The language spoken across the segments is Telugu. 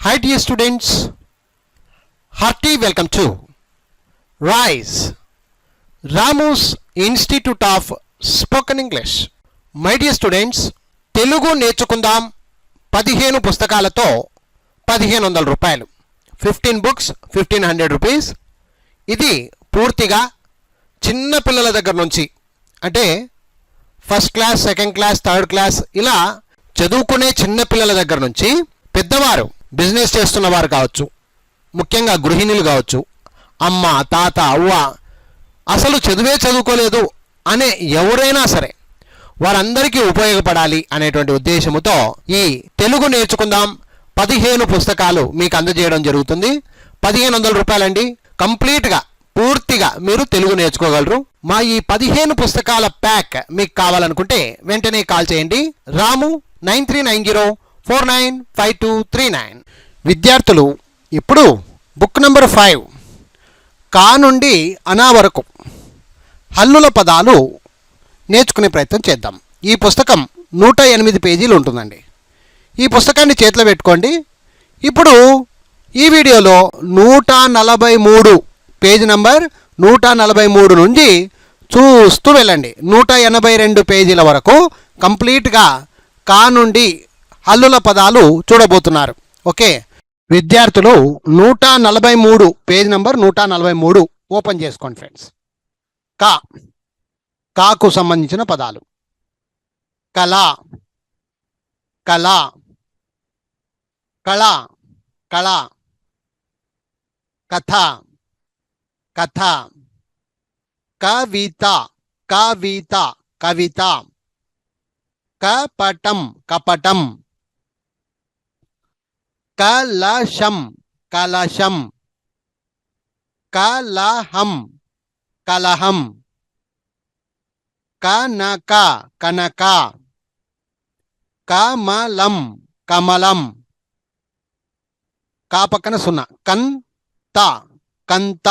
Hi dear students, hearty welcome to RISE, Ramu's Institute of Spoken English. My dear students, Telugu నేర్చుకుందాం 15 పుస్తకాలతో 1500 రూపాయలు, 15 books 1500 రూపీస్. ఇది పూర్తిగా చిన్న పిల్లల దగ్గర నుంచి, అంటే first class, second class, third class ఇలా చదువుకునే చిన్న పిల్లల దగ్గర నుంచి పెద్దవారు, బిజినెస్ చేస్తున్నవారు కావచ్చు, ముఖ్యంగా గృహిణులు కావచ్చు, అమ్మ, తాత, అవ్వ, అసలు చదువుకోలేదు అనే ఎవరైనా సరే వారందరికీ ఉపయోగపడాలి అనేటువంటి ఉద్దేశంతో ఈ తెలుగు నేర్చుకుందాం 15 పుస్తకాలు మీకు అందజేయడం జరుగుతుంది. 1500 రూపాయలండి. కంప్లీట్గా పూర్తిగా మీరు తెలుగు నేర్చుకోగలరు. మా ఈ 15 పుస్తకాల ప్యాక్ మీకు కావాలనుకుంటే వెంటనే కాల్ చేయండి. రాము 9390495239. విద్యార్థులు ఇప్పుడు బుక్ నెంబర్ 5 కా నుండి అనా వరకు హల్లుల పదాలు నేర్చుకునే ప్రయత్నం చేద్దాం. ఈ పుస్తకం 108 పేజీలు ఉంటుందండి. ఈ పుస్తకాన్ని చేతిలో పెట్టుకోండి. ఇప్పుడు ఈ వీడియోలో 143 పేజ్ నంబర్ 143 నుంచి చూస్తూ వెళ్ళండి. 182 పేజీల వరకు కంప్లీట్గా కా నుండి హల్లుల పదాలు చూడబోతున్నారు. ఓకే విద్యార్థులు 143 పేజ్ నంబర్ 143 ఓపెన్ చేసుకోండి ఫ్రెండ్స్. కా, కాకు సంబంధించిన పదాలు: కళ, కళ, కళ, కళ, కథ, కథ, కవిత, కవిత, కవిత, కపటం, కపటం, కలశం, కలశం, కలహం, కలహం, కనక, కనక, కమలం, కమలం, కా పక్కన 0, కంత, కంత.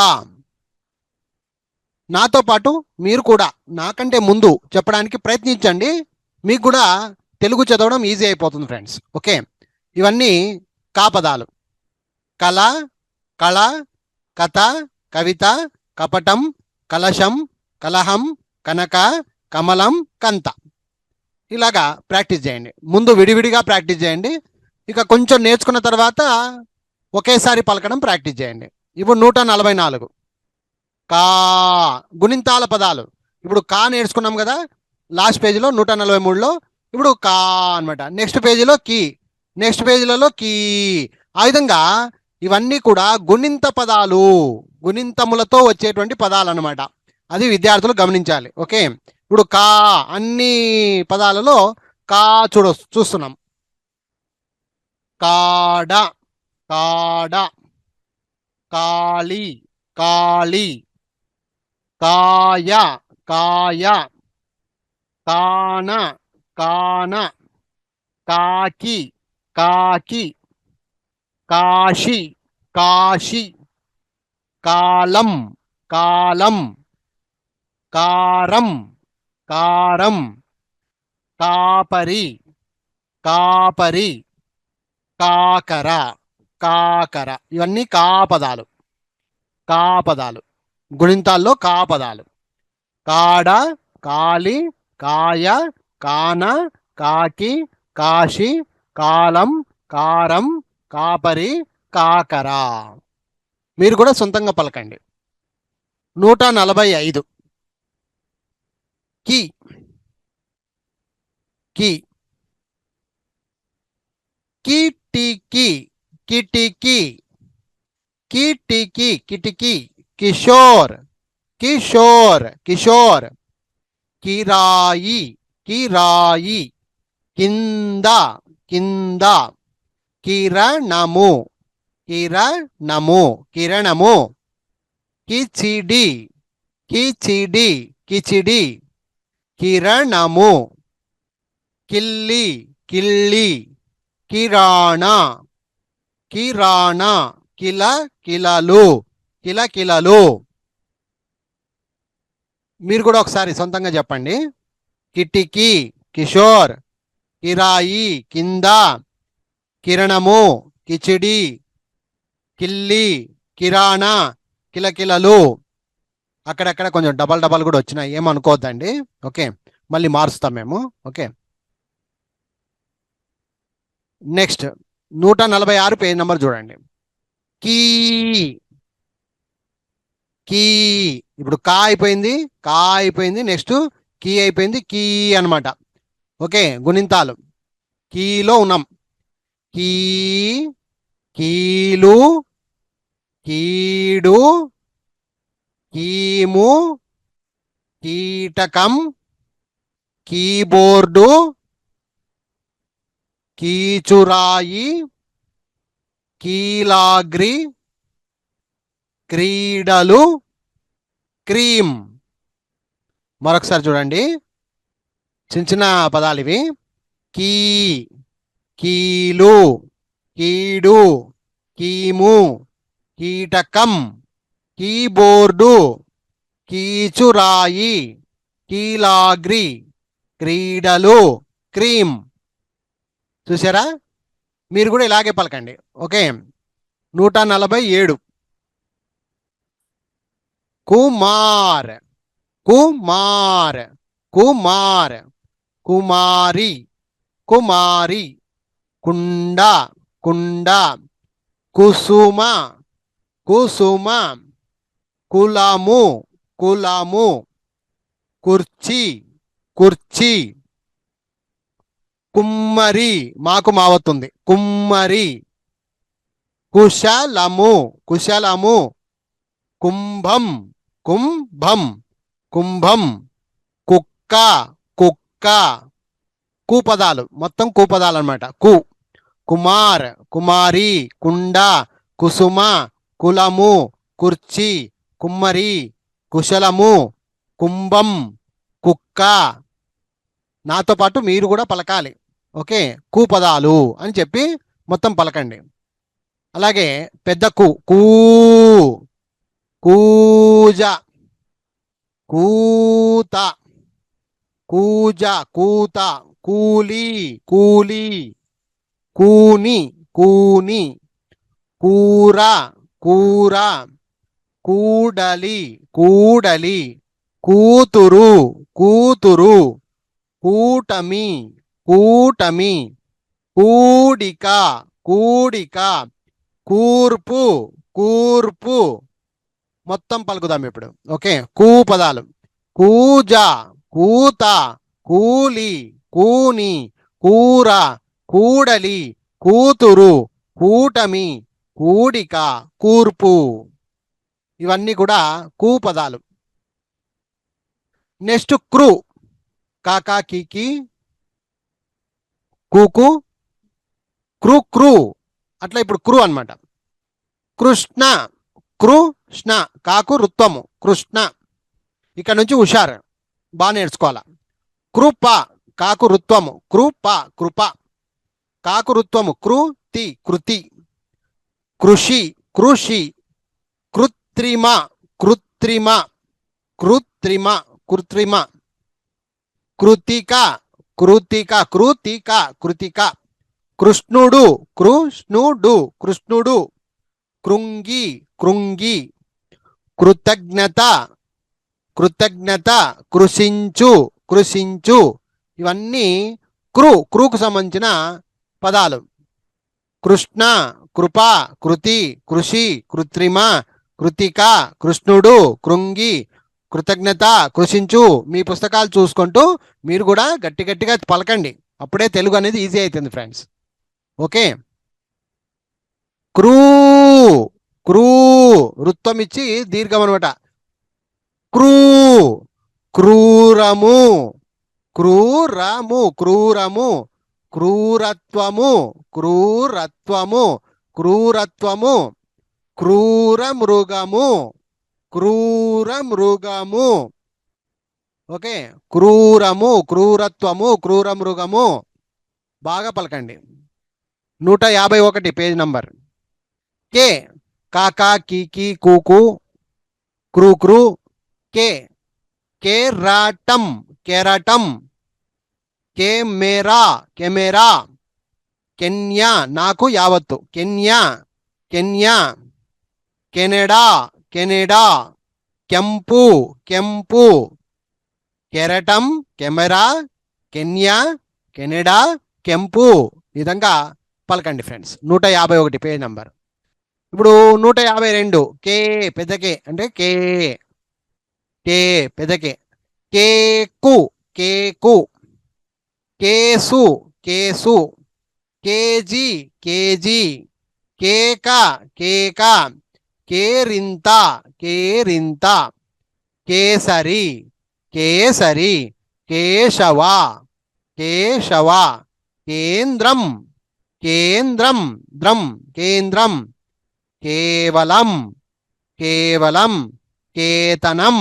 నాతో పాటు మీరు కూడా నాకంటే ముందు చెప్పడానికి ప్రయత్నించండి. మీకు కూడా తెలుగు చదవడం ఈజీ అయిపోతుంది ఫ్రెండ్స్. ఓకే ఇవన్నీ కా పదాలు: కళ, కళ, కథ, కవిత, కపటం, కలశం, కలహం, కనక, కమలం, కంత. ఇలాగా ప్రాక్టీస్ చేయండి. ముందు విడివిడిగా ప్రాక్టీస్ చేయండి. ఇక కొంచెం నేర్చుకున్న తర్వాత ఒకేసారి పలకడం ప్రాక్టీస్ చేయండి. ఇప్పుడు 144 కా, గుణింతాల పదాలు. ఇప్పుడు కా నేర్చుకున్నాం కదా లాస్ట్ పేజీలో 143లో. ఇప్పుడు కా అనమాట. నెక్స్ట్ పేజీలో కీ, నెక్స్ట్ పేజీలలో కీ. ఆ విధంగా ఇవన్నీ కూడా గుణింత పదాలు, గుణింతములతో వచ్చేటువంటి పదాలు అన్నమాట. అది విద్యార్థులు గమనించాలి. ఓకే ఇప్పుడు కా అన్ని పదాలలో కా చూస్తున్నాం. కాడ, కాడ, కాళి, కాళి, కాయ, కాయ, కాన, కాన, కాకి, కాకి, కాశి, కాశి, కాలం, కాలం, కారం, కారం, కాపరి, కాపరి, కాకర, కాకర. ఇవన్నీ కా పదాలు, కా పదాలు, గుణింతాల్లో కా పదాలు. కాడ, కాలి, కాయ, కాన, కాకి, కాశి, కాలం, కారం, కాపరి, కాకర. మీరు కూడా సొంతంగా పలకండి. 145 కి, కి, కిటికి, కిటికి, కిటికి, కిటికి, కిషోర్, కిషోర్, కిషోర్, కిరాయి, కిరాయి, కింద, కింద, కిరణము, కిరణము, కిరణము, కిచిడి, కిచిడి, కిచిడి, కిరణము, కిల్లి, కిల్లి, కిరాణా, కిరాణా, కిల, కిలలు, కిల, కిలలు. మీరు కూడా ఒకసారి సొంతంగా చెప్పండి. కిటికీ, కిషోర్, కిరాయి, కింద, కిరణము, కిచిడి, కిల్లి, కిరాణా, కిలకిలలు. అక్కడక్కడ కొంచెం డబల్ డబల్ కూడా వచ్చినాయి, ఏమనుకోవద్దండి. ఓకే, మళ్ళీ మారుస్తాం మేము. ఓకే, నెక్స్ట్ 146 పేజ్ నెంబర్ చూడండి. కీ, కీ. ఇప్పుడు కా అయిపోయింది, కా అయిపోయింది, నెక్స్ట్ కీ అయిపోయింది, కీ అనమాట. ఓకే, గుణింతాలు. కీలో ఉన్నాం. కీ, కీలు, కీడు, కీము, కీటకం, కీబోర్డు, కీచురాయి, కీలాగ్రి, క్రీడలు, క్రీమ్. మరొకసారి చూడండి, చిన్న చిన్న పదాలు ఇవి. కీ, కీలు, కీడు, కీము, కీటకం, కీబోర్డు, కీచురాయి, కీలాగ్రి, క్రీడలు, క్రీమ్. చూసారా? మీరు కూడా ఇలాగే పలకండి. ఓకే, 147. కుమార్, కుమార్, కుమార్, కుమారి, కుమారి, కుండ, కుండ, కుసుమ, కుసుమ, కులము, కులము, కుర్చీ, కుర్చీ, కుమ్మరి, మాకు మావతుంది, కుమ్మరి, కుశలము, కుశలము, కుంభం, కుంభం, కుంభం, కుక్క, కుక్క. కూపదాలు, మొత్తం కూపదాలు అనమాట. కు, కుమార్, కుమారి, కుండ, కుసుమ, కులము, కుర్చీ, కుమ్మరి, కుశలము, కుంభం, కుక్క. నాతో పాటు మీరు కూడా పలకాలి. ఓకే, కూపదాలు అని చెప్పి మొత్తం పలకండి. అలాగే పెద్ద కు, కూ, కూజ, కూత, కూజ, కూత, కూలి, కూలి, కూని, కూని, కూర, కూర, కూడలి, కూడలి, కూతురు, కూతురు, కూటమి, కూటమి, కూడిక, కూడిక, కూర్పు, కూర్పు. మొత్తం పలుకుదాం ఇప్పుడు. ఓకే, కూ పదాలు. కూజ, కూత, కూలి, కూని, కూర, కూడలి, కూతురు, కూటమి, కూడిక, కూర్పు. ఇవన్నీ కూడా కూ పదాలు. Next crew. కాకా, కీకి, కూకు, క్రూ, క్రూ. అట్లా ఇప్పుడు క్రూ అనమాట. కృష్ణ, కృష్ణ, కాకు రుత్వము, కృష్ణ. ఇక్కడ నుంచి హుషారు, బాగా నేర్చుకోవాలా. కృప, కాకు రుత్వము, కృప, కృప, కాకు రుత్వము, కృతి, కృతి. కృషి, కృషి, కృత్రిమ, కృత్రిమ, కృత్రిమ, కృత్రిమ. కృతిక, కృతిక, కృతిక, కృతిక. కృష్ణుడు, కృష్ణుడు, కృష్ణుడు. కృంగి, కృంగి. కృతజ్ఞత, కృతజ్ఞత, కృషించు, కృషించు. ఇవన్నీ క్రూకు సంబంధించిన పదాలు. కృష్ణ, కృప, కృతి, కృషి, కృత్రిమ, కృతిక, కృష్ణుడు, కృంగి, కృతజ్ఞత, కృషించు. మీ పుస్తకాలు చూసుకుంటూ మీరు కూడా గట్టి గట్టిగా పలకండి, అప్పుడే తెలుగు అనేది ఈజీ అవుతుంది ఫ్రెండ్స్. ఓకే, క్రూ, క్రూ, వృత్తం ఇచ్చి దీర్ఘం అనమాట. క్రూ, క్రూరము, క్రూరము, క్రూరము, క్రూరత్వము, క్రూరత్వము, క్రూరత్వము. క్రూర మృగము, క్రూర మృగము. ఓకే, క్రూరము, క్రూరత్వము, క్రూర మృగము. బాగా పలకండి. 151 పేజ్ నంబర్. కే, కాకా, కీకి, కూకు, క్రూ, క్రూ. కే, కేరాటం, కెరటం. Camera, camera. కెన్యా నాకు యావత్తు, కెన్యా కెన్యా. Canada Canada. కెంపు కెంపు. కెరటం కెమెరా. కెన్యా కెనడా కెంపు. ఈ విధంగా పలకండి ఫ్రెండ్స్. 151 page number. ఇప్పుడు 152 కే పెద్ద కే అంటే కే. కే పెద్ద కే. Cake cake. Case case. KG KG. కేక కేక. కేరింత కేరింత. కేసరి కేసరి. కేశవ కేశవ. కేంద్రం కేంద్రం ద్రం కేంద్రం. కేవలం కేవలం. కేతనం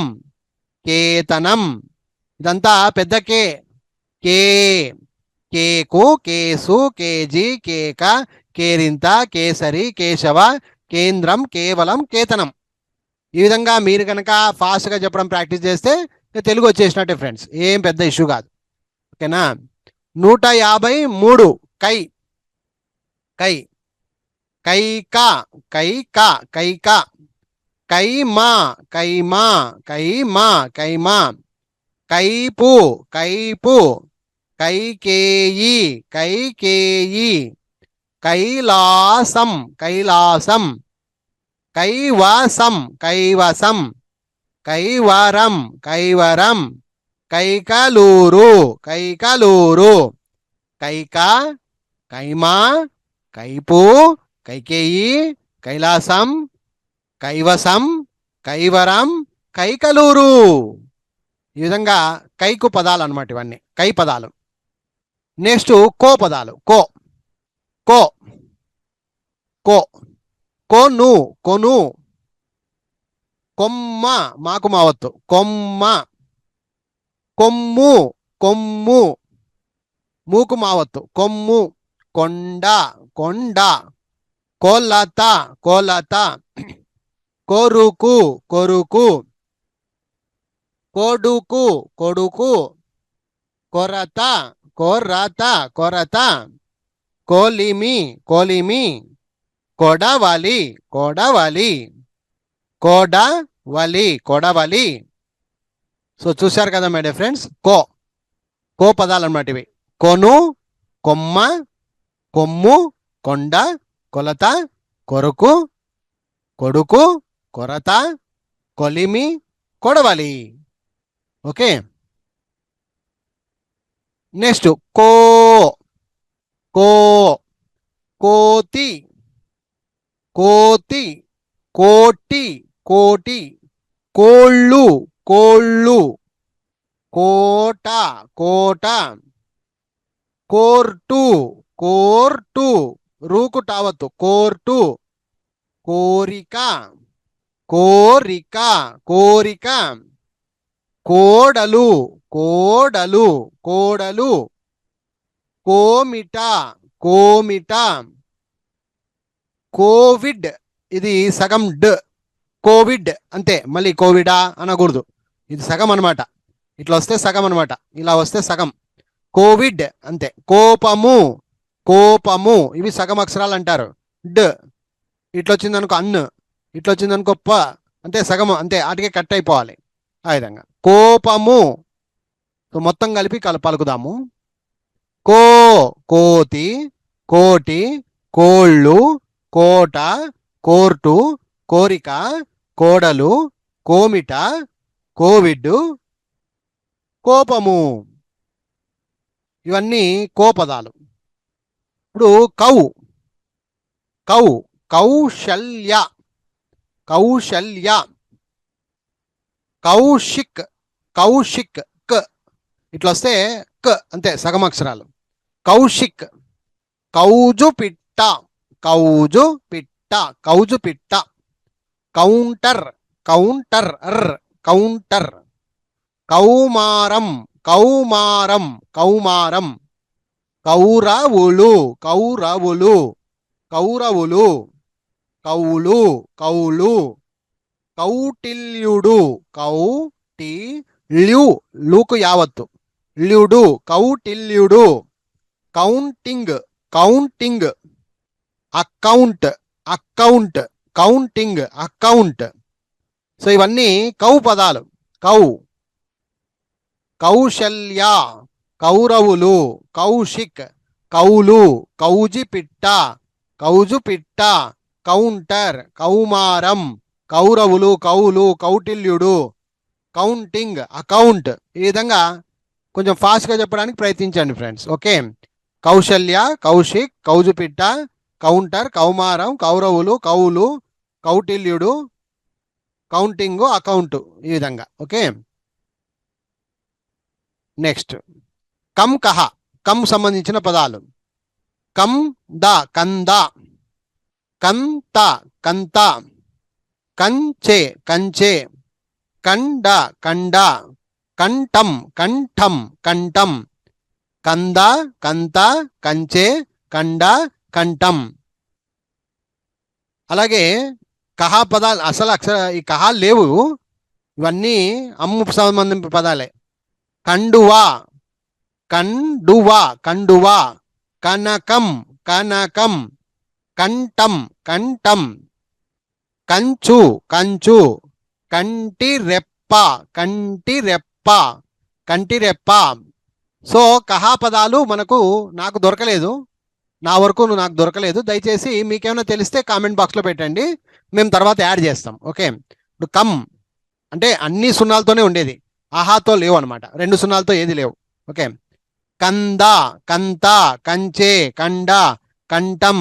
కేతనం. ఇదంతా పెద్ద కే. కే కేకు కేసు కేజీ కేక కేరింత కేసరి కేశవ కేంద్రం కేవలం కేతనం. ఈ విధంగా మీరు కనుక ఫాస్ట్గా చెప్పడం ప్రాక్టీస్ చేస్తే తెలుగు వచ్చేసినట్టే ఫ్రెండ్స్, ఏం పెద్ద ఇష్యూ కాదు. ఓకేనా. 153 కై కై. కైక కైక కైక. కైమా కైమా కైమా కైమా. కైపు కైపు. కైకేయి కైకేయి. కైలాసం కైలాసం. కైవాసం కైవసం. కైవరం కైవరం. కైకలూరు కైకలూరు. కైక కైమా కైపు కైకేయి కైలాసం కైవసం కైవరం కైకలూరు. ఈ విధంగా కైకు పదాలు అన్నమాట ఇవన్నీ, కై పదాలు. నెక్స్ట్ కో పదాలు. కో కో కో. కొను కొను. కొమ్మ మాకు మావత్తు కొమ్మ. కొమ్ము కొమ్ము. మూకు మావత్తు కొమ్ము. కొండ కొండ. కొలత కొలత. కొరుకు కొరుకు. కొడుకు కొడుకు. కొరత కొరత కొరత. కొలిమి కొలిమి. కొడవలి కొడవలి. కొడవలి కొడవలి. సో చూశారు కదా మై డియర్ ఫ్రెండ్స్, కో కో పదాలు అన్నమాట ఇవి. కొను కొమ్మ కొమ్ము కొండ కొలత కొరుకు కొడుకు కొరత కొలిమి కొడవలి. ఓకే. నెక్స్ట్ కో కో. కోతి కోతి. కోటి కోటి. కోళ్ళు కోళ్ళు. కోట కోట. Court court. రూకు టావత్తు కోర్టు. కోరిక కోరిక కోరిక. కోడలు కోడలు కోడలు. కోమిట కోమిట. కోవిడ్ ఇది సగం డ్. కోవిడ్ అంతే, మళ్ళీ కోవిడా అనకూడదు. ఇది సగం అనమాట. ఇట్లా వస్తే సగం అనమాట, ఇలా వస్తే సగం. కోవిడ్ అంతే. కోపము కోపము. ఇవి సగం అక్షరాలు అంటారు. డ్ ఇట్లా వచ్చిందనుకో అన్ను, ఇట్లా వచ్చిందనుకో ప అంతే, సగము అంతే, ఆటికే కట్ అయిపోవాలి. ఆ విధంగా కోపము. మొత్తం కలిపి పలుకుదాము. కో కోతి కోటి కోళ్ళు కోట కోర్టు కోరిక కోడలు కోమిట కోవిడ్ కోపము. ఇవన్నీ కోపదాలు. ఇప్పుడు కౌ కౌ. కౌశల్య కౌశల్య. కౌశిక్ కౌశిక్ క ఇట్లా వస్తే క అంతే, సగం అక్షరాలు. కౌశిక్. కౌజు పిట్ట కౌజు పిట్ట కౌజు పిట్ట. కౌంటర్ కౌంటర్ అర్ కౌంటర్. కౌమారం కౌమారం కౌమారం. కౌరవులు కౌరవులు కౌరవులు. కౌలు కౌలు. కౌటిల్యుడు కౌటిల్యు లూకు యావత్తు ల్యుడు కౌటిల్యుడు. Counting counting, account, account, counting, account. So ఇవన్నీ కౌ పదాలు. కౌ. కౌశల్య, కౌరవులు, కౌశిక్, కౌలు, కౌజిపిట్ట, కౌజుపిట్ట, కౌంటర్, కౌమారం, కౌరవులు, కౌలు, కౌటిల్యుడు, కౌంటింగ్, అకౌంట్. ఈ విధంగా కొంచెం ఫాస్ట్గా చెప్పడానికి ప్రయత్నించండి ఫ్రెండ్స్. ఓకే, కౌశల్య, కౌశిక్, కౌజుపిట్ట, కౌంటర్, కౌమారం, కౌరవులు, కౌలు, కౌటిల్యుడు, కౌంటింగ్, అకౌంట్. ఈ విధంగా. ఓకే, నెక్స్ట్ కం, కహ. కం సంబంధించిన పదాలు. కం ద, కంద, కంత, కంత, కంచె, కంచె, కండ, కండ, కంఠం, కంఠం, కంఠం, కంద, కంత, కంచె, కండ, కంఠం. అలాగే కహ పదాలు అసలు ఈ కహాలు లేవు, ఇవన్నీ అమ్ము సంబంధించిన పదాలే. కండువా, కండువా, కండువా, కనకం, కనకం, కంఠం, కంఠం, కంచు, కంచు, కంటి రెప్ప, కంటి రెప్ప, కంటి రెప్ప. సో కహా పదాలు నాకు దొరకలేదు, నా వరకు నాకు దొరకలేదు. దయచేసి మీకేమైనా తెలిస్తే కామెంట్ బాక్స్లో పెట్టండి, మేము తర్వాత యాడ్ చేస్తాం. ఓకే, ఇప్పుడు కమ్ అంటే అన్ని సున్నాలతోనే ఉండేది, ఆహాతో లేవు అనమాట, 2 సున్నాలతో ఏది లేవు. ఓకే, కంద, కంత, కంచె, కండ, కంఠం,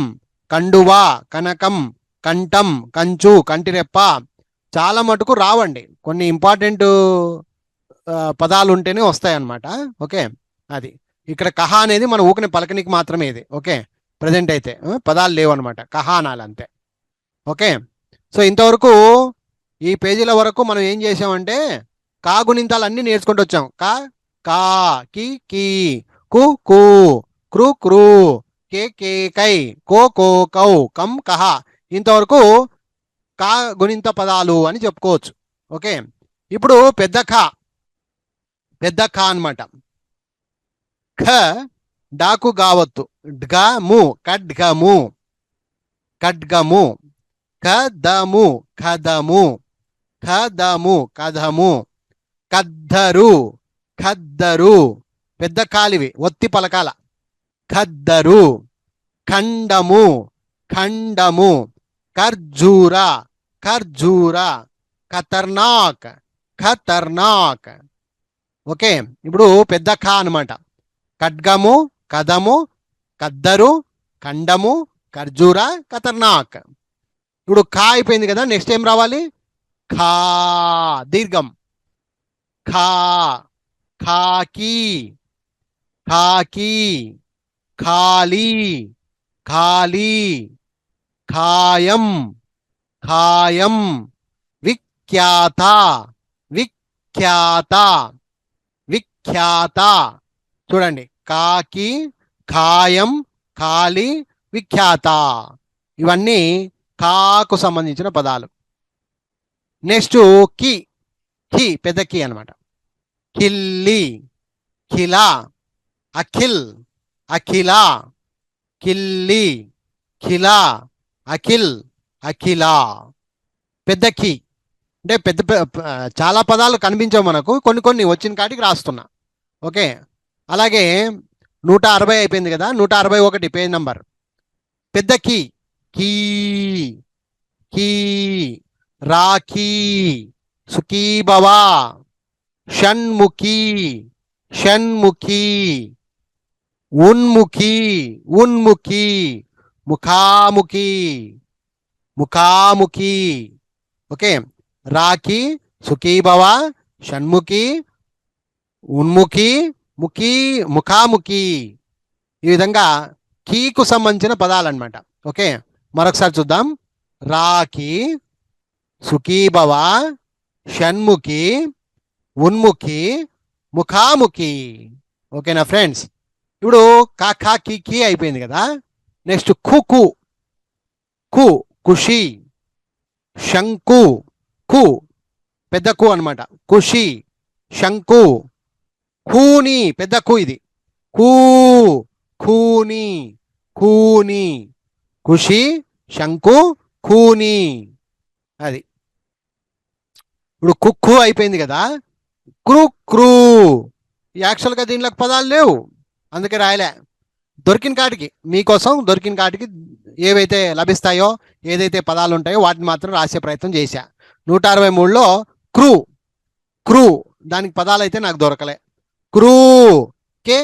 కండువా, కనకం, కంఠం, కంచు, కంటిరెప్ప. చాలా మటుకు రావండి, కొన్ని ఇంపార్టెంట్ పదాలు ఉంటేనే వస్తాయన్నమాట. ఓకే, అది ఇక్కడ కహ అనేది మన ఊకని పలకనికి మాత్రమే ఇది. ఓకే, ప్రజెంట్ అయితే పదాలు లేవు అనమాట, కహ అనాలి అంతే. ఓకే, సో ఇంతవరకు ఈ పేజీల వరకు మనం ఏం చేసామంటే కా గుణింతాలు అన్నీ నేర్చుకుంటూ వచ్చాం. కా, కా, కి, కీ, కు, కు, క్రు, క్రూ, కే, కే, కై, కో, కో, కౌ, కం, కహ. ఇంతవరకు కా గుణింత పదాలు అని చెప్పుకోవచ్చు. ఓకే, ఇప్పుడు పెద్ద ఖ, పెద్ద ఖ అనమాట. ఖ డాకు గావత్తు, డ్గము, ఖడ్గము, ఖడ్గము, కదము, కదము, కదము, కదము, కద్దరు, ఖద్దరు. పెద్ద కాలివి, ఒత్తి పలకాల. ఖద్దరు, ఖండము, ఖండము, ఖర్జూర, ఖర్జూర, ఖతర్నాక్, ఖతర్నాక్. ఓకే, ఇప్పుడు పెద్ద ఖ అనమాట. ఖడ్గము, కదము, కద్దరు, ఖండము, ఖర్జూర, ఖతర్నాక్. ఇప్పుడు ఖా అయిపోయింది కదా, నెక్స్ట్ ఏం రావాలి? ఖా, దీర్ఘం. ఖా, ఖాకి, ఖాకి, ఖాళీ, ఖాళీ, ఖాయం, ఖాయం, విఖ్యాత, విఖ్యాత, విఖ్యాత. చూడండి, కాకి, ఖాయం, ఖాళీ, విఖ్యాత. ఇవన్నీ కాకు సంబంధించిన పదాలు. నెక్స్ట్ కి, కి పెద్ద కి అనమాట. కిల్లి, ఖిలా, అఖిల్, అఖిల, కిల్లి, ఖిలా, అఖిల్, అఖిల. పెద్ద కి అంటే చాలా పదాలు కనిపించవు మనకు, కొన్ని కొన్ని వచ్చిన కాటికి రాస్తున్నా. ఓకే, అలాగే 160 అయిపోయింది కదా, 161 పేజ్ నంబర్. పెద్ద కి, కీ, కీ, రాఖీ, సుఖీభవ, షణ్ముఖి, షణ్ముఖి, ఉన్ముఖి, ఉన్ముఖి, ముఖాముఖి, ముఖాముఖి. ఓకే, రాఖీ, సుఖీభవ, షణ్ముఖి, ఉన్ముఖి, ముఖి, ముఖాముఖి. ఈ విధంగా కీకు సంబంధించిన పదాలన్నమాట. ఓకే, మరొకసారి చూద్దాం. రాఖీ, సుఖీభవ, షణ్ముఖి, ఉన్ముఖి, ముఖాముఖి. ఓకేనా ఫ్రెండ్స్? ఇప్పుడు కాకా కి అయిపోయింది కదా, నెక్స్ట్ ఖుకు, కు, ఖుషి, శంకు, కు పెద్ద కు అనమాట, ఖుషి, శంకు, ఖూని, పెద్ద కు ఇది, కూ, ఖూని, కూని, ఖుషి, శంకు, కూని. అది ఇప్పుడు కుక్కు అయిపోయింది కదా, క్రూ క్రూ. యాక్చువల్గా దీనిలోకి పదాలు లేవు, అందుకే రాయలే. దొరికిన కాటికి మీకోసం దొరికిన కాటికి ఏవైతే లభిస్తాయో, ఏదైతే పదాలు ఉంటాయో వాటిని మాత్రం రాసే ప్రయత్నం చేశా. 163లో క్రూ, క్రూ దానికి పదాలు అయితే నాకు దొరకలే. క్రూ, కే,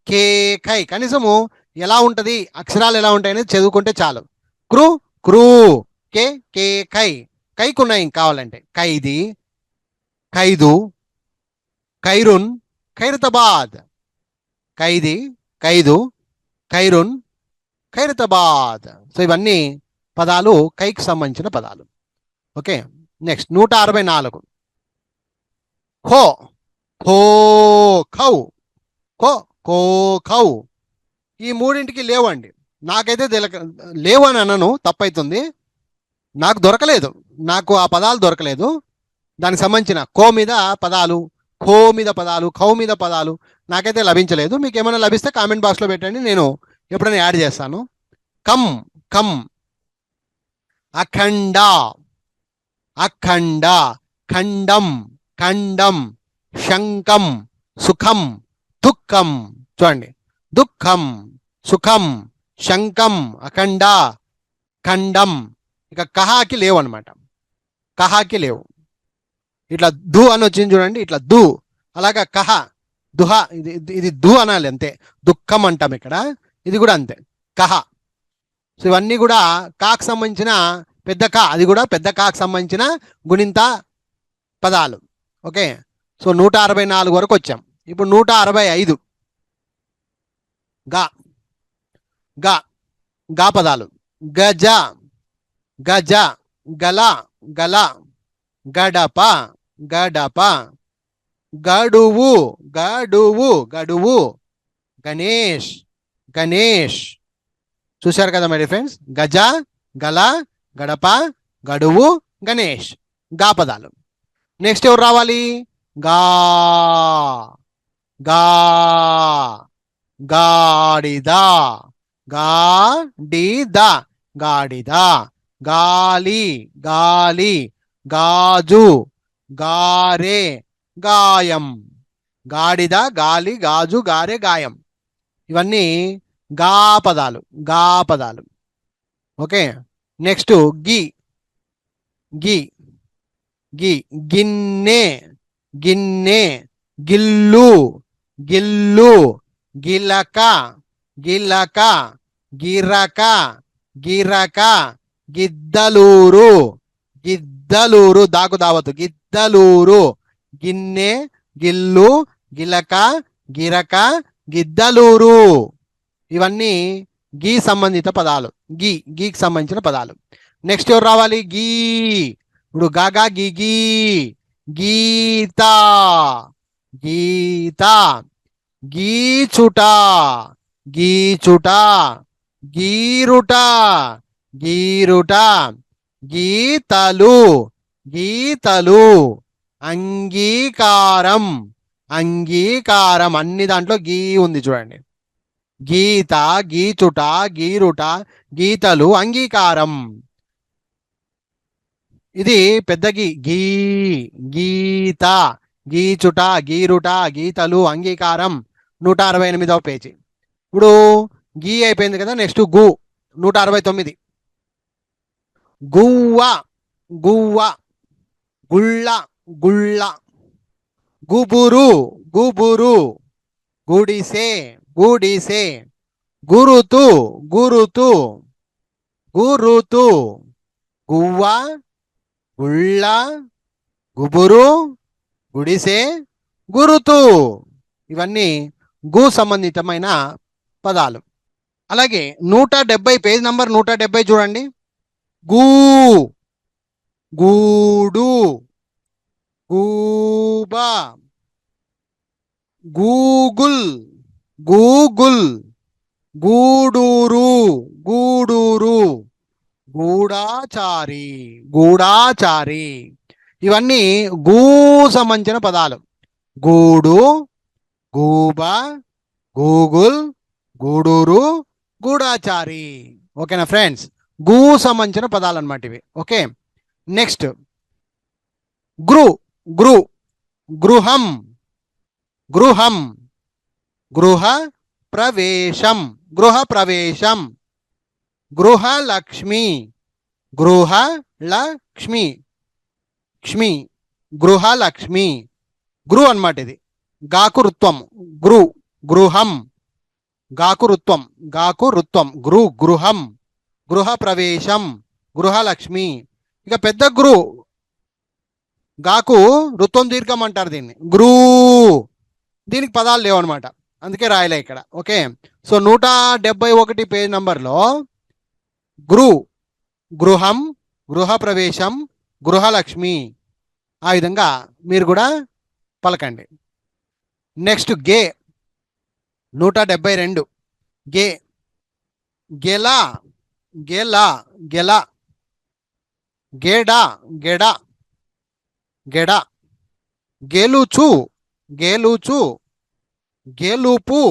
కే, కై. కనీసము ఎలా ఉంటుంది, అక్షరాలు ఎలా ఉంటాయి అనేది చదువుకుంటే చాలు. క్రూ, క్రూ, కే, కే, కై. కైకున్నాయి ఇంక కావాలంటే. ఖైదీ, ఖైదు, ఖైరున్, ఖైరతాబాద్. ఖైదీ, ఖైదు, ఖైరున్, ఖైరతాబాద్. సో ఇవన్నీ పదాలు కైకి సంబంధించిన పదాలు. Okay, next 164. ఖో, ఖో, ఖౌ, ఖో, ఖో, ఖౌ. ఈ మూడింటికి లేవండి. నాకైతే లేవు అని అన్నాను, తప్పైతుంది. నాకు దొరకలేదు, నాకు ఆ పదాలు దొరకలేదు. దానికి సంబంధించిన కో మీద పదాలు, ఖో మీద పదాలు, ఖౌ మీద పదాలు నాకైతే లభించలేదు. మీకు ఏమైనా లభిస్తే కామెంట్ బాక్స్లో పెట్టండి, నేను ఎప్పుడైనా యాడ్ చేస్తాను. కమ్, కమ్. అఖండ, అఖండ. ఖండం, ఖండం. శంకం, సుఖం, దుఃఖం. చూడండి, దుఃఖం, సుఖం, శంకం, అఖండ, ఖండం. ఇక కహాకి లేవు అనమాట, కహాకి లేవు. ఇట్లా దు అని వచ్చింది చూడండి, ఇట్లా దు. అలాగా కహ, దుహ. ఇది దు అనాలి అంతే. దుఃఖం అంటాం ఇక్కడ, ఇది కూడా అంతే, కహ. సో ఇవన్నీ కూడా కాకు సంబంధించిన పెద్ద కా, అది కూడా పెద్ద కాకు సంబంధించిన గుణింత పదాలు. ఓకే, సో 164 వరకు వచ్చాం. ఇప్పుడు 165. గా, గా, గా పదాలు. గజ, గజ, గల, గల. గడప, గడప. గడువు, గడువు, గడువు. గణేష్, గణేష్. చూశారు కదా మై ఫ్రెండ్స్, గజ, గల, గడప, గడువు, గణేష్. గా పదాలు. నెక్స్ట్ ఎవరు రావాలి? గా, గా, గాడిద, గాడిద, గాడిద. గాలి, గాలి, గాజు, గారె, గాయం. గాడిద, గాలి, గాజు, గారె, గాయం. ఇవన్నీ గా పదాలు, గా పదాలు. ఓకే, నెక్స్ట్ గి, గి, గి. గిన్నె, గిన్నె. గిల్లు, గిల్లు. గిలక, గిలక. గిరక, గిరక. గిద్దలూరు, గిద్దలూరు. దాకు దావతు, గిద్దలూరు. గిన్నె, గిల్లు, గిలక, గిరక, గిద్దలూరు. ఇవన్నీ గీ సంబంధిత పదాలు, గీ, గీకి సంబంధించిన పదాలు. నెక్స్ట్ ఎవరు రావాలి? గీ. ఇప్పుడు గాగా, గీ, గీ. గీత, గీత. గీచుట, గీచుట. గీరుట, గీరుట. గీతలు, గీతలు. అంగీకారం, అంగీకారం. అన్ని దాంట్లో గీ ఉంది చూడండి. గీత, గీచుట, గీరుట, గీతలు, అంగీకారం. ఇది పెద్ద గీ, గీ, గీత, గీచుట, గీరుట, గీతలు, అంగీకారం. 168వ పేజీ. ఇప్పుడు గీ అయిపోయింది కదా, నెక్స్ట్ గు. 169. గువ్వ, గువ్వ. గుళ్ళ, గుళ్ళ. గుబురు, గుబురు. గుడిసె, గుడిసె. గురుతు, గురుతు. గురుతు. గువ్వ, గుళ్ళ, గుబురు, గుడిసె, గురుతు. ఇవన్నీ గు సంబంధితమైన పదాలు. అలాగే 170, పేజ్ నంబర్ 170 చూడండి. గూ, గూడు. గూబా. Google, Google. గూడూరు, గూడూరు. గూఢాచారి, గూఢాచారి. ఇవన్నీ గూ సంబంధించిన పదాలు. గూడు, గూబ, గూగుల్, గూడూరు, గూఢాచారి. ఓకేనా ఫ్రెండ్స్? గు సంబంధించిన పదాలు అనమాట ఇవి. ఓకే, నెక్స్ట్ గృ గృ గృహం గృహం గృహ ప్రవేశం గృహ ప్రవేశం గృహలక్ష్మి గృహలక్ష్మి క్ష్మి గృహలక్ష్మి. గృ అన్నమాట ఇది. గాకు రుత్వం గృ గృహం గాకు రుత్వం గాకు రుత్వం గృ గృహం గృహ ప్రవేశం గృహలక్ష్మి. ఇక పెద్ద గృ గాకు రుత్వం దీర్ఘం అంటారు దీన్ని గృ. దీనికి పదాలు లేవన్నమాట, అందుకే రాయలే ఇక్కడ. ఓకే, సో 171 పేజ్ నంబర్లో గృ గృహం గృహ ప్రవేశం గృహలక్ష్మి ఆ విధంగా మీరు కూడా పలకండి. నెక్స్ట్ గే 172 గే గెల గెల గెల గెడ గెడ గెడ గెలుచు గెలుచు గెలుపు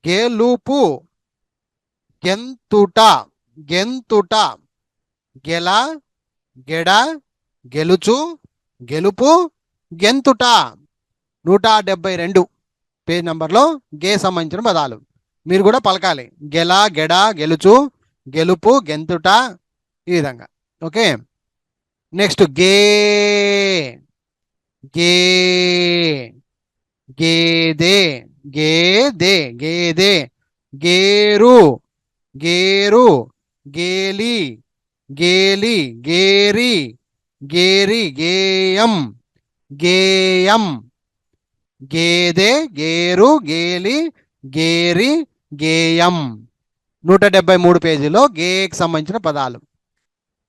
గెలుపు గెంతుట గెంతుట గెల గెడ గెలుచు గెలుపు గెంతుట. 172 పేజ్ నంబర్లో గే సంబంధించిన పదాలు మీరు కూడా పలకాలి. గెల గెడ గెలుచు గెలుపు గెంతుట ఈ విధంగా. ఓకే, నెక్స్ట్ గే గే గేదే గేదే గేదే గేరు గేరు గేలి గేలి గేరి గేరి గేయం గేయం గేదె గేరు గేలి గేరి గేయం. 173 పేజీలో గేకి సంబంధించిన పదాలు.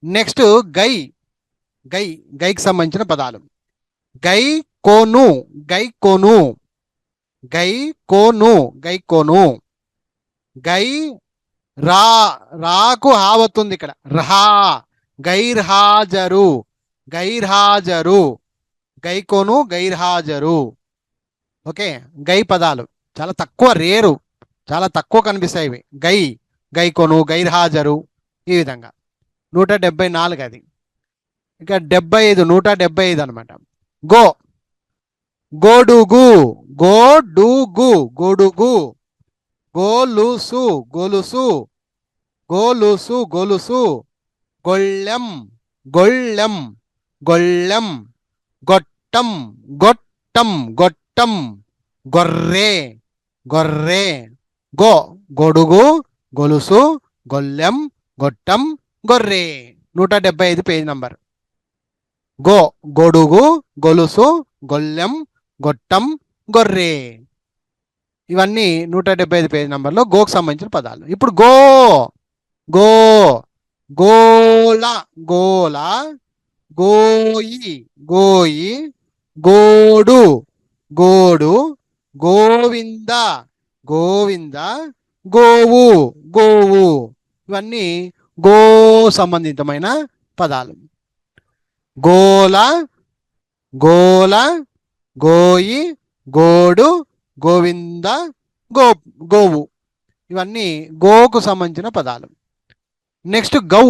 నెక్స్ట్ గై గై గైకి సంబంధించిన పదాలు. గై కోను గై కోను గై కోను గై కోను గై రా రాకు హావతుంది ఇక్కడ రహా గైర్హాజరు గైర్హాజరు గైకోను గైర్హాజరు. ఓకే, గై పదాలు చాలా తక్కువ, రేరు, చాలా తక్కువ కనిపిస్తాయి ఇవి. గై గైకోను గైర్హాజరు ఈ విధంగా. 174 అది. ఇక 75 175 అనమాట. గో గోడుగు గోడుగు గొడుగు గోలుసు గొలుసు గోలుసు గొలుసు గొళ్ళెం గొళ్ళెం గొళ్ళెం గొట్టం గొట్టం గొట్టం గొర్రె గొర్రె. గో గొడుగు గొలుసు గొల్లెం గొట్టం గొర్రె. 175 పేజ్ నంబర్. గో గొడుగు గొలుసు గొల్లెం గొట్టం గొర్రె. ఇవన్నీ 175 పేజ్ నంబర్లో గోకు సంబంధించిన పదాలు. ఇప్పుడు గో గో గోల గోల గోయి గోయి గోడు గోడు గోవింద గోవింద గోవు గోవు. ఇవన్నీ గో సంబంధితమైన పదాలు. గోల గోల గోయి గోడు గోవింద గోవు. ఇవన్నీ గోకు సంబంధించిన పదాలు. నెక్స్ట్ గౌ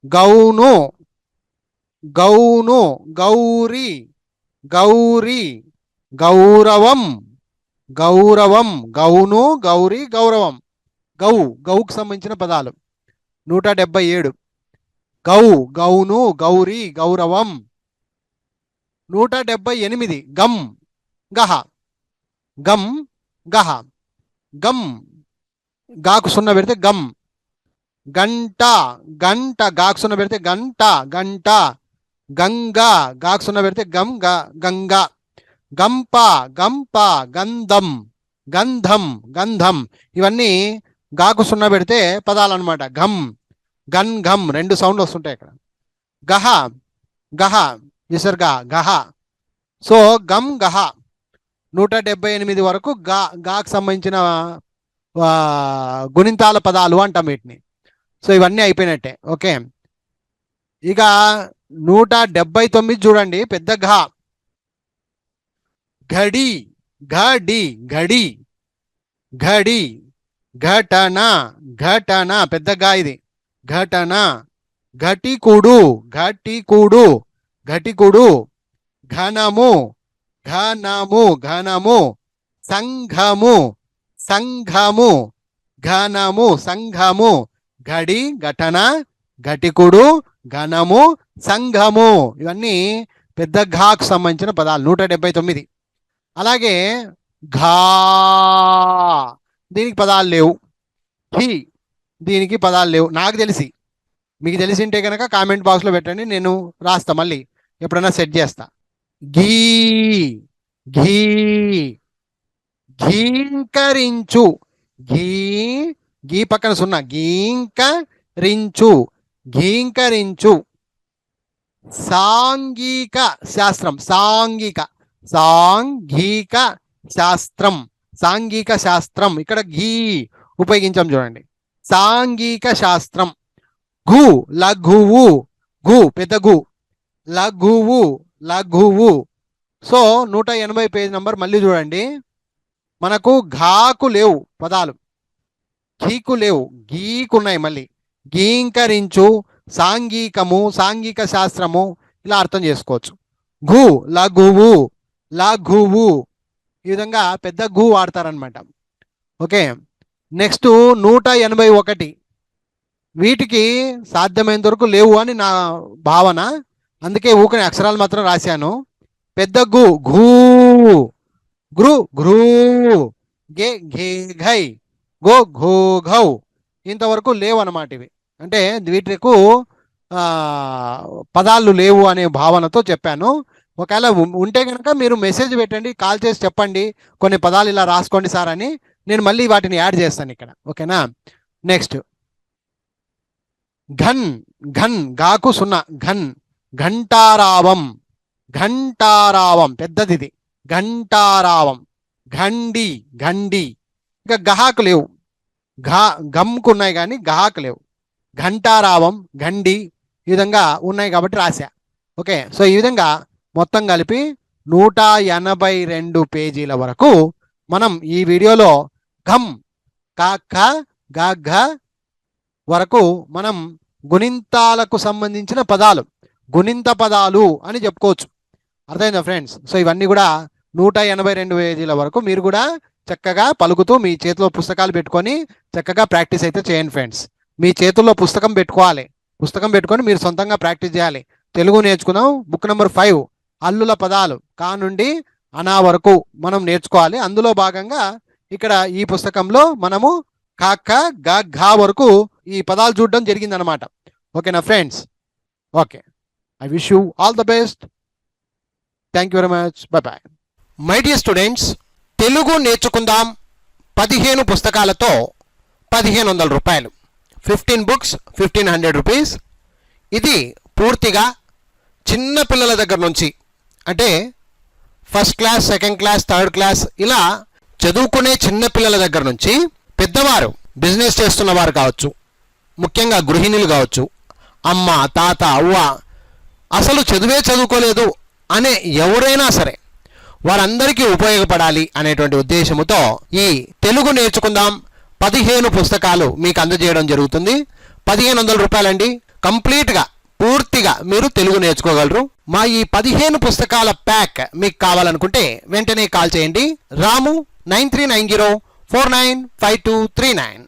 గౌను గౌను గౌరి గౌరి గౌరవం గౌరవం గౌను గౌరి గౌరవం. గౌ గౌకు సంబంధించిన పదాలు. 177 గౌ గౌను గౌరి గౌరవం. 178 గం గహ గం గహ గం గాకు సున్న పెడితే గం. గంట గంట గాకు సున్న పెడితే గంట గంట. గంగ గాకు సున్న పెడితే గం గంగ. గంప గంప గంధం గంధం గంధం. ఇవన్నీ గాకు సున్న పెడితే పదాలు అనమాట. ఘం గన్ ఘం 2 సౌండ్లు వస్తుంటాయి ఇక్కడ. గహ గహ విసర్గ గహ. సో గం గహ 178 వరకు గాకు సంబంధించిన గుణింతాల పదాలు అంటాం వీటిని. సో ఇవన్నీ అయిపోయినట్టే. ఓకే, ఇక 179 చూడండి. పెద్ద ఘ ఘడి ఘడి ఘడి ఘడి ఘటన ఘటన పెద్ద గా ఇది ఘటన ఘటికుడు ఘటికుడు ఘటికుడు ఘనము ఘనము ఘనము సంఘము సంఘము ఘనము సంఘము ఘడి ఘటన ఘటికుడు ఘనము సంఘము ఇవన్నీ పెద్ద ఘాకు సంబంధించిన పదాలు 179. అలాగే ఘా దీనికి పదాలు లేవు. హి దీనికి పదాలు లేవు నాకు తెలిసి. మీకు తెలిసింటే కనుక కామెంట్ బాక్స్లో పెట్టండి, నేను రాస్తా మళ్ళీ ఎప్పుడైనా సెట్ చేస్తా. గీ ఘీ ఘీంకరించు ఘీ గీ పక్కన సున్నా గీంకరించు ఘీంకరించు సాంఘిక శాస్త్రం సాంఘిక సాంఘిక శాస్త్రం సాంఘిక శాస్త్రం ఇక్కడ ఘీ ఉపయోగించాం చూడండి. సాంఘిక శాస్త్రం ఘు లఘువు ఘు పెద్ద ఘు లఘువు లఘువు. సో 180 పేజ్ నంబర్ మళ్ళీ చూడండి. మనకు ఘాకు లేవు పదాలు, ఘీకు లేవు, గీకున్నాయి. మళ్ళీ గీంకరించు సాంఘికము సాంఘిక శాస్త్రము ఇలా అర్థం చేసుకోవచ్చు. ఘు లఘువు లఘువు ఈ విధంగా పెద్ద ఘు వాడతారనమాట. Okay, next 181. వీటికి సాధ్యమైనంత వరకు లేవు అని నా భావన, అందుకే ఊకని అక్షరాలు మాత్రం రాశాను. పెద్ద గు ఘూ గృ ఘ్రూ గే ఘే ఘై గో ఘో ఘౌ ఇంతవరకు లేవు అన్నమాట. ఇవి అంటే వీటికు పదాలు లేవు అనే భావనతో చెప్పాను. ఒకవేళ ఉంటే కనుక మీరు మెసేజ్ పెట్టండి, కాల్ చేసి చెప్పండి కొన్ని పదాలు ఇలా రాసుకోండి సార్ అని, నేను మళ్ళీ వాటిని యాడ్ చేస్తాను ఇక్కడ. ఓకేనా. నెక్స్ట్ ఘన్ ఘన్ గాకు సున్నా ఘన్ ఘంటారావం ఘంటారావం పెద్దది ఇది ఘంటారావం. గండి గండి ఇంకా గహాకు లేవు, గమ్కు ఉన్నాయి కానీ గహాకు లేవు. ఘంటారావం గండి ఈ విధంగా ఉన్నాయి కాబట్టి రాశా. ఓకే, సో ఈ విధంగా మొత్తం కలిపి 182 పేజీల వరకు మనం ఈ వీడియోలో ఘమ్ కాక గ వరకు మనం గుణింతాలకు సంబంధించిన పదాలు గుణింత పదాలు అని చెప్పుకోవచ్చు. అర్థమైందా ఫ్రెండ్స్? సో ఇవన్నీ కూడా 182 పేజీల వరకు మీరు కూడా చక్కగా పలుకుతూ మీ చేతిలో పుస్తకాలు పెట్టుకొని చక్కగా ప్రాక్టీస్ అయితే చేయండి ఫ్రెండ్స్. మీ చేతుల్లో పుస్తకం పెట్టుకోవాలి, పుస్తకం పెట్టుకొని మీరు సొంతంగా ప్రాక్టీస్ చేయాలి. తెలుగు నేర్చుకుందాం. బుక్ నెంబర్ 5 అల్లుల పదాలు కా నుండి అనా వరకు మనం నేర్చుకోవాలి. అందులో భాగంగా ఇక్కడ ఈ పుస్తకంలో మనము కాక ఘ వరకు ఈ పదాలు చూడడం జరిగిందనమాట. ఓకేనా friends? Okay, I wish you all the best. Thank you very much. Bye bye. My dear students, తెలుగు నేర్చుకుందాం 15 పుస్తకాలతో 1500 రూపాయలు. 15 బుక్స్ 1500 రూపీస్. ఇది పూర్తిగా చిన్న పిల్లల దగ్గర నుంచి, అంటే first class, second class, third class ఇలా చదువుకునే చిన్న పిల్లల దగ్గర నుంచి పెద్దవారు, బిజినెస్ చేస్తున్న వారు కావచ్చు, ముఖ్యంగా గృహిణులు కావచ్చు, అమ్మ తాత అవ్వ అసలు చదువుకోలేదు అనే ఎవరైనా సరే వారందరికీ ఉపయోగపడాలి అనేటువంటి ఉద్దేశంతో ఈ తెలుగు నేర్చుకుందాం 15 పుస్తకాలు మీకు అందజేయడం జరుగుతుంది. 1500 రూపాయలండి. కంప్లీట్గా పూర్తిగా మీరు తెలుగు నేర్చుకోగలరు. మా ఈ 15 పుస్తకాల ప్యాక్ మీకు కావాలనుకుంటే వెంటనే కాల్ చేయండి. రాము 9390495239.